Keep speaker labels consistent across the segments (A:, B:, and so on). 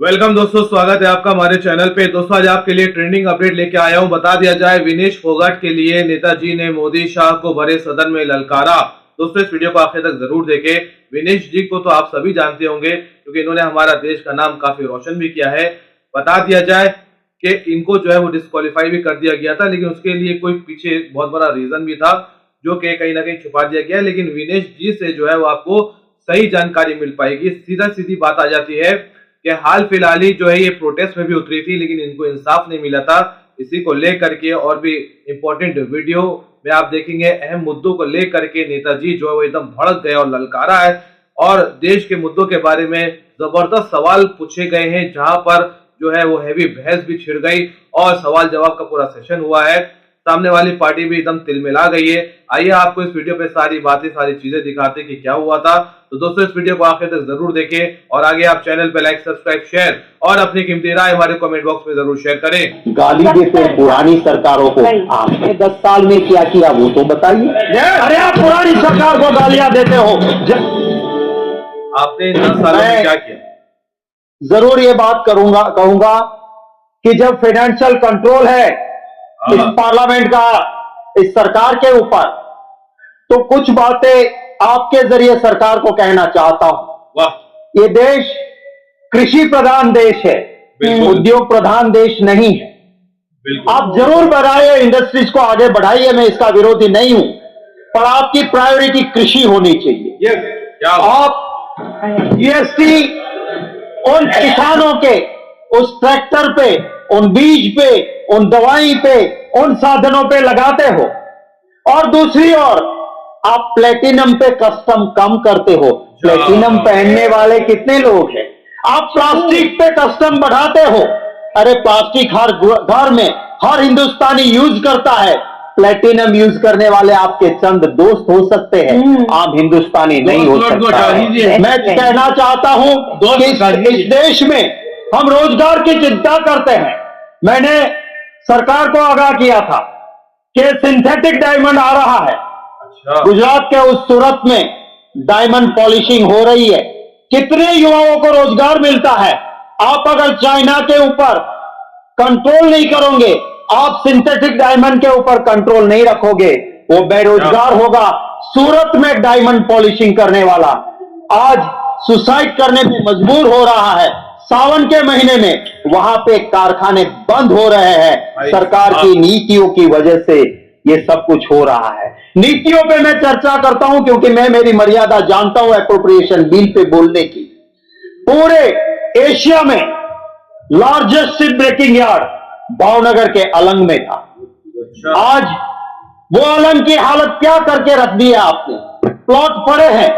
A: Welcome दोस्तों, स्वागत है आपका हमारे चैनल पे। दोस्तों आज आपके लिए ट्रेंडिंग अपडेट लेके आया हूं। बता दिया जाए, विनेश फोगाट के लिए नेताजी ने मोदी शाह को भरे सदन में ललकारा। दोस्तों इस वीडियो को आखिर तक जरूर देखें। विनेश जी को तो आप सभी जानते होंगे क्योंकि इन्होंने हमारा देश का नाम काफी रोशन भी किया है। बता दिया जाए कि इनको जो है वो डिस्क्वालीफाई भी कर दिया गया था, लेकिन उसके लिए कोई पीछे बहुत बड़ा रीजन भी था जो कि कहीं ना कहीं छुपा दिया गया। लेकिन विनेश जी से जो है वो आपको सही जानकारी मिल पाएगी। सीधा सीधी बात आ जाती है कि हाल फिलहाल ही जो है ये प्रोटेस्ट में भी उतरी थी, लेकिन इनको इंसाफ नहीं मिला था। इसी को लेकर के और भी इंपॉर्टेंट वीडियो में आप देखेंगे। अहम मुद्दों को लेकर के नेताजी जो है वो एकदम भड़क गए और ललकारा है और देश के मुद्दों के बारे में जबरदस्त सवाल पूछे गए हैं, जहां पर जो है वो हैवी बहस भी छिड़ गई और सवाल जवाब का पूरा सेशन हुआ है। सामने वाली पार्टी भी एकदम तिलमिला गई है। आइए आपको इस वीडियो पे सारी बातें, सारी चीजें दिखाते कि क्या हुआ था। तो दोस्तों इस वीडियो को आखिर तक जरूर देखें और आगे आप चैनल पे लाइक, सब्सक्राइब, शेयर और अपनी कीमती राय हमारे कमेंट बॉक्स में जरूर शेयर करें।
B: गाली देते हैं पुरानी सरकारों को। आपने 10 साल में क्या किया वो तो बताइए। अरे आप पुरानी सरकार को गालियां देते हो।
A: आपने 10 सालों में क्या किया?
B: जरूर ये बात कहूंगा कि जब फाइनेंशियल कंट्रोल है इस पार्लियामेंट का, इस सरकार के ऊपर, तो कुछ बातें आपके जरिए सरकार को कहना चाहता हूं।
A: वाह,
B: ये देश कृषि प्रधान देश है, उद्योग प्रधान देश नहीं है। आप जरूर बढ़ाइए, इंडस्ट्रीज को आगे बढ़ाइए, मैं इसका विरोधी नहीं हूं, पर आपकी प्रायोरिटी कृषि होनी चाहिए। आप जीएसटी उन किसानों के, उस ट्रैक्टर पे, उन बीज पे, उन दवाई पे, उन साधनों पे लगाते हो, और दूसरी ओर आप प्लेटिनम पे कस्टम कम करते हो। प्लेटिनम पहनने वाले कितने लोग हैं? आप प्लास्टिक पे कस्टम बढ़ाते हो। अरे प्लास्टिक हर घर में हर हिंदुस्तानी यूज करता है। प्लेटिनम यूज करने वाले आपके चंद दोस्त हो सकते हैं, आम हिंदुस्तानी नहीं हो सकता है। मैं कहना चाहता हूं कि इस देश में हम रोजगार की चिंता करते हैं। मैंने सरकार को आगाह किया था कि सिंथेटिक डायमंड आ रहा है। गुजरात के उस सूरत में डायमंड पॉलिशिंग हो रही है। कितने युवाओं को रोजगार मिलता है। आप अगर चाइना के ऊपर कंट्रोल नहीं करोगे, आप सिंथेटिक डायमंड के ऊपर कंट्रोल नहीं रखोगे, वो बेरोजगार होगा। सूरत में डायमंड पॉलिशिंग करने वाला आज सुसाइड करने में मजबूर हो रहा है। सावन के महीने में वहां पे कारखाने बंद हो रहे हैं। सरकार की नीतियों की वजह से ये सब कुछ हो रहा है। नीतियों पे मैं चर्चा करता हूं क्योंकि मैं मेरी मर्यादा जानता हूं एप्रोप्रिएशन बिल पे बोलने की। पूरे एशिया में largest ship breaking yard Bhavnagar के अलंग में था। आज वो अलंग की हालत क्या करके रख दी है आपने? प्लॉट पड़े हैं,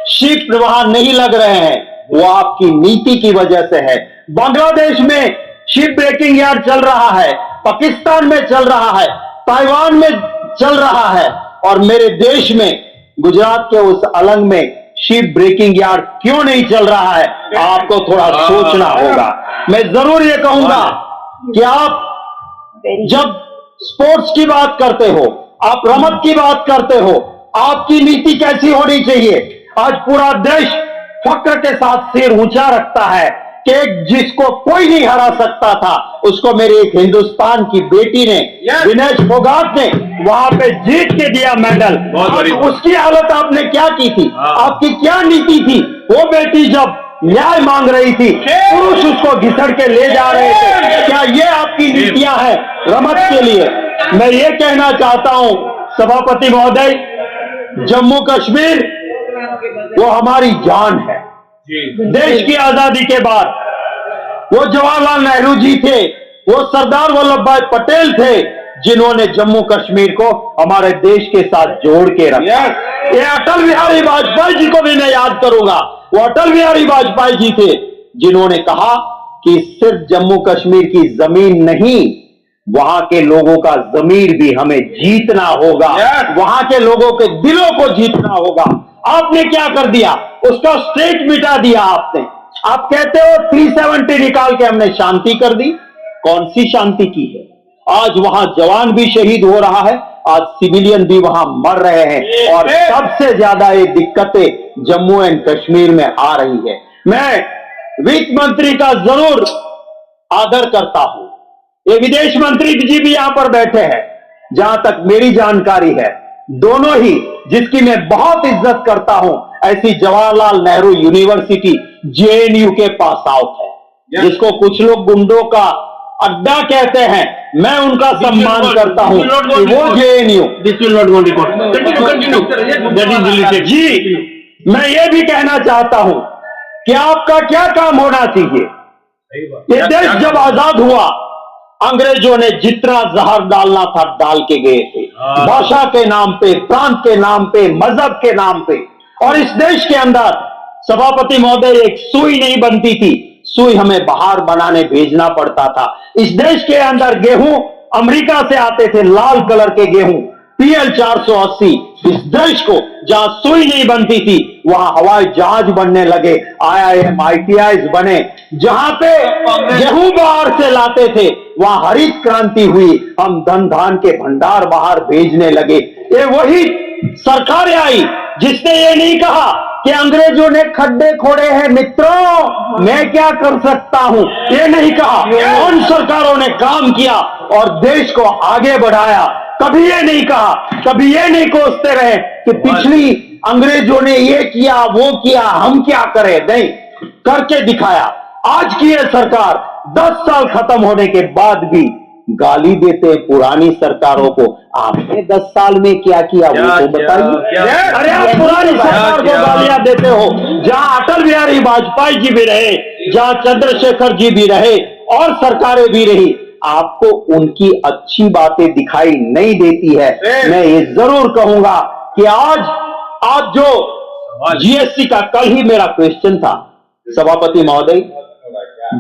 B: शिप वहां नहीं लग रहे हैं, वो आपकी नीति की वजह से है। बांग्लादेश में शिप ब्रेकिंग यार्ड चल रहा है, पाकिस्तान में चल रहा है, ताइवान में चल रहा है, और मेरे देश में गुजरात के उस अलंग में शिप ब्रेकिंग यार्ड क्यों नहीं चल रहा है? आपको थोड़ा सोचना होगा। मैं जरूर ये कहूंगा कि आप जब स्पोर्ट्स की बात करते हो, आप रमत की बात करते हो, आपकी नीति कैसी होनी चाहिए? आज पूरा देश फक्र के साथ सिर ऊंचा रखता है कि जिसको कोई नहीं हरा सकता था, उसको मेरी एक हिंदुस्तान की बेटी ने, विनेश फोगाट ने वहां पे जीत के दिया मेडल। उसकी हालत आपने क्या की थी? आपकी क्या नीति थी? वो बेटी जब न्याय मांग रही थी, पुरुष उसको घिसड़ के ले जा रहे थे। क्या ये आपकी नीतियां हैं रमत के लिए? मैं ये कहना चाहता हूं सभापति महोदय, जम्मू कश्मीर वो हमारी जान है। देश की आजादी के बाद वो जवाहरलाल नेहरू जी थे, वो सरदार वल्लभ भाई पटेल थे, जिन्होंने जम्मू कश्मीर को हमारे देश के साथ जोड़ के रखा। ये अटल बिहारी वाजपेयी जी को भी मैं याद करूंगा। वो अटल बिहारी वाजपेयी जी थे जिन्होंने कहा कि सिर्फ जम्मू कश्मीर की जमीन नहीं, वहां के लोगों का जमीर भी हमें जीतना होगा। वहां के लोगों के दिलों को जीतना होगा। आपने क्या कर दिया? उसका स्टेट मिटा दिया आपने। आप कहते हो 370 निकाल के हमने शांति कर दी। कौन सी शांति की है? आज वहां जवान भी शहीद हो रहा है, आज सिविलियन भी वहां मर रहे हैं, और सबसे ज्यादा ये दिक्कतें जम्मू एंड कश्मीर में आ रही है। मैं वित्त मंत्री का जरूर आदर करता हूं। ये विदेश मंत्री जी भी यहां पर बैठे हैं, जहां तक मेरी जानकारी है, दोनों ही, जिसकी मैं बहुत इज्जत करता हूं, ऐसी जवाहरलाल नेहरू यूनिवर्सिटी जेएनयू के पास आउट है, जिसको कुछ लोग गुंडों का अड्डा कहते हैं, मैं उनका सम्मान करता हूं कि वो जेएनयू। जी, मैं ये भी कहना चाहता हूं कि आपका क्या काम होना चाहिए। ये देश जब आजाद हुआ, अंग्रेजों ने जितना जहर डालना था डाल के गए थे, भाषा के नाम पे, प्रांत के नाम पे, मजहब के नाम पे। और इस देश के अंदर सभापति महोदय एक सुई नहीं बनती थी, सुई हमें बाहर बनाने भेजना पड़ता था। इस देश के अंदर गेहूं अमेरिका से आते थे, लाल कलर के गेहूं, PL 480। इस देश को जहां सुई नहीं बनती थी, वहां हवाई जहाज बनने लगे, IIM ITIs बने। जहां पे गेहूं बाहर से लाते थे, वहां हरित क्रांति हुई, हम धन धान के भंडार बाहर भेजने लगे। ये वही सरकारें आई जिसने ये नहीं कहा कि अंग्रेजों ने खड्डे खोड़े हैं मित्रों, मैं क्या कर सकता हूं, ये नहीं कहा। उन सरकारों ने काम किया और देश को आगे बढ़ाया। कभी ये नहीं कहा, कभी ये नहीं कोसते रहे कि पिछली अंग्रेजों ने ये किया, वो किया, हम क्या करें। नहीं, करके दिखाया। आज की ये सरकार 10 साल खत्म होने के बाद भी गाली देते हैं पुरानी सरकारों को। आपने 10 साल में क्या किया वो तो बताइए। अरे आप पुरानी सरकार को गालियां देते हो, जहां अटल बिहारी वाजपेयी जी भी रहे, जहां चंद्रशेखर जी भी रहे और सरकारें भी रही, आपको उनकी अच्छी बातें दिखाई नहीं देती है। मैं ये जरूर कहूंगा कि आज जो GST का, कल ही मेरा क्वेश्चन था सभापति महोदय,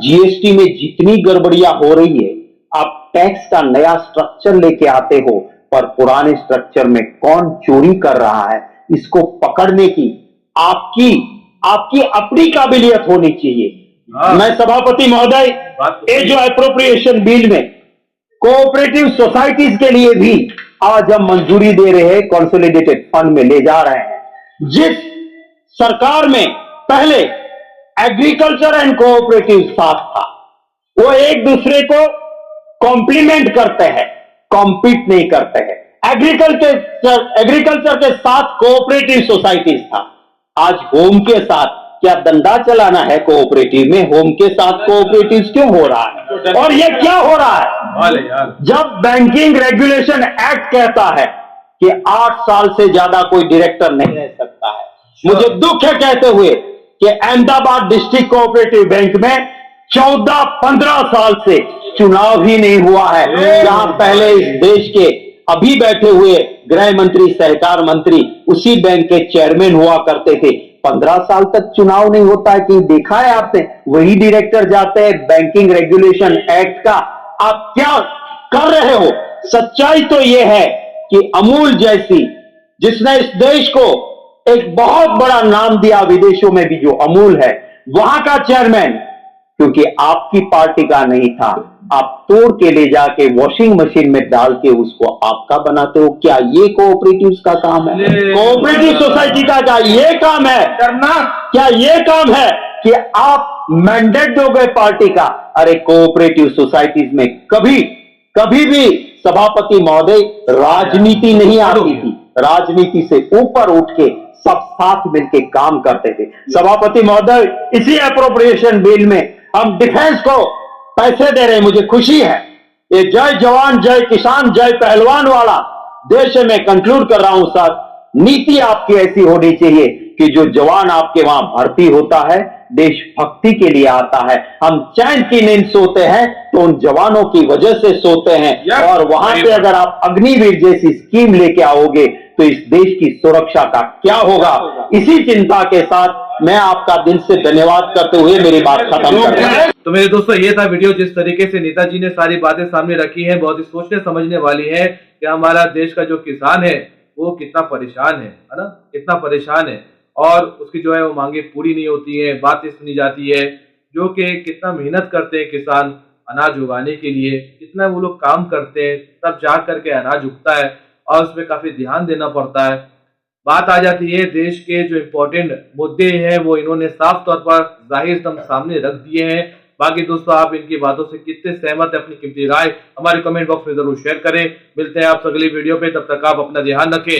B: GST में जितनी गड़बड़ियां हो रही है, आप टैक्स का नया स्ट्रक्चर लेके आते हो, पर पुराने स्ट्रक्चर में कौन चोरी कर रहा है, इसको पकड़ने की आपकी अपनी काबिलियत होनी चाहिए। मैं सभापति महोदय, ये जो एप्रोप्रिएशन बिल में कोऑपरेटिव सोसाइटीज के लिए भी आज हम मंजूरी दे रहे हैं, कंसोलिडेटेड फंड में ले जा रहे हैं। जिस सरकार में पहले एग्रीकल्चर एंड कोऑपरेटिव साथ था, वो एक दूसरे को कॉम्प्लीमेंट करते हैं, कॉम्पीट नहीं करते हैं। एग्रीकल्चर के साथ कोऑपरेटिव सोसाइटीज था, आज होम के साथ क्या धंधा चलाना है कोऑपरेटिव में, होम के साथ कोऑपरेटिव क्यों हो रहा है। और ये क्या हो रहा है, जब बैंकिंग रेगुलेशन एक्ट कहता है कि 8 साल से ज्यादा कोई डायरेक्टर नहीं रह सकता है। मुझे दुख है कहते हुए कि अहमदाबाद डिस्ट्रिक्ट कोऑपरेटिव बैंक में 14-15 साल से चुनाव ही नहीं हुआ है, जहां पहले इस देश के अभी बैठे हुए गृह मंत्री, सहकार मंत्री उसी बैंक के चेयरमैन हुआ करते थे। 15 साल तक चुनाव नहीं होता है, कि देखा है आपने, वही डायरेक्टर जाते हैं। बैंकिंग रेगुलेशन एक्ट का आप क्या कर रहे हो। सच्चाई तो यह है कि अमूल जैसी, जिसने इस देश को एक बहुत बड़ा नाम दिया विदेशों में भी, जो अमूल है, वहां का चेयरमैन, क्योंकि आपकी पार्टी का नहीं था, आप तोड़ के ले जाके वॉशिंग मशीन में डाल के उसको आपका बनाते हो। क्या ये कोऑपरेटिव्स का काम है? कोऑपरेटिव सोसाइटी का ये काम है करना? क्या ये काम है कि आप मैंडेट दोगे पार्टी का? अरे कोऑपरेटिव सोसाइटीज में कभी भी सभापति महोदय राजनीति नहीं आती थी, राजनीति से ऊपर उठ के सब साथ मिलके काम करते थे। सभापति महोदय, इसी एप्रोप्रिएशन बिल में हम डिफेंस को पैसे दे रहे हैं, मुझे खुशी है। ये जय जवान जय किसान जय पहलवान वाला देश है। मैं कंक्लूड कर रहा हूं सर, नीति आपकी ऐसी होनी चाहिए कि जो जवान आपके वहां भर्ती होता है, देशभक्ति के लिए आता है। हम चैन की नींद सोते हैं तो उन जवानों की वजह से सोते हैं। और वहां पे अगर आप अग्निवीर जैसी स्कीम लेके आओगे तो इस देश की सुरक्षा का क्या होगा। इसी चिंता के साथ मैं आपका दिल से धन्यवाद करते हुए मेरी बात खत्म करता हूं।
A: तो मेरे दोस्तों, ये था वीडियो। जिस तरीके से नेताजी ने सारी बातें सामने रखी हैं, बहुत ही सोचने समझने वाली है कि हमारा देश का जो किसान है वो कितना परेशान है ना, कितना परेशान है। और उसकी जो है वो मांगे पूरी नहीं होती है, बातें सुनी जाती है, जो कि कितना मेहनत करते हैं किसान अनाज उगाने के लिए, कितना वो लोग काम करते हैं, तब जा करके अनाज उगता है और उसमें काफी ध्यान देना पड़ता है। बात आ जाती है देश के जो इम्पोर्टेंट मुद्दे हैं वो इन्होंने साफ तौर पर जाहिर दम सामने रख दिए हैं। बाकी दोस्तों आप इनकी बातों से कितने सहमत है, अपनी कीमती राय हमारे कमेंट बॉक्स में जरूर शेयर करें। मिलते हैं आप अगली वीडियो पे, तब तक आप अपना ध्यान रखें।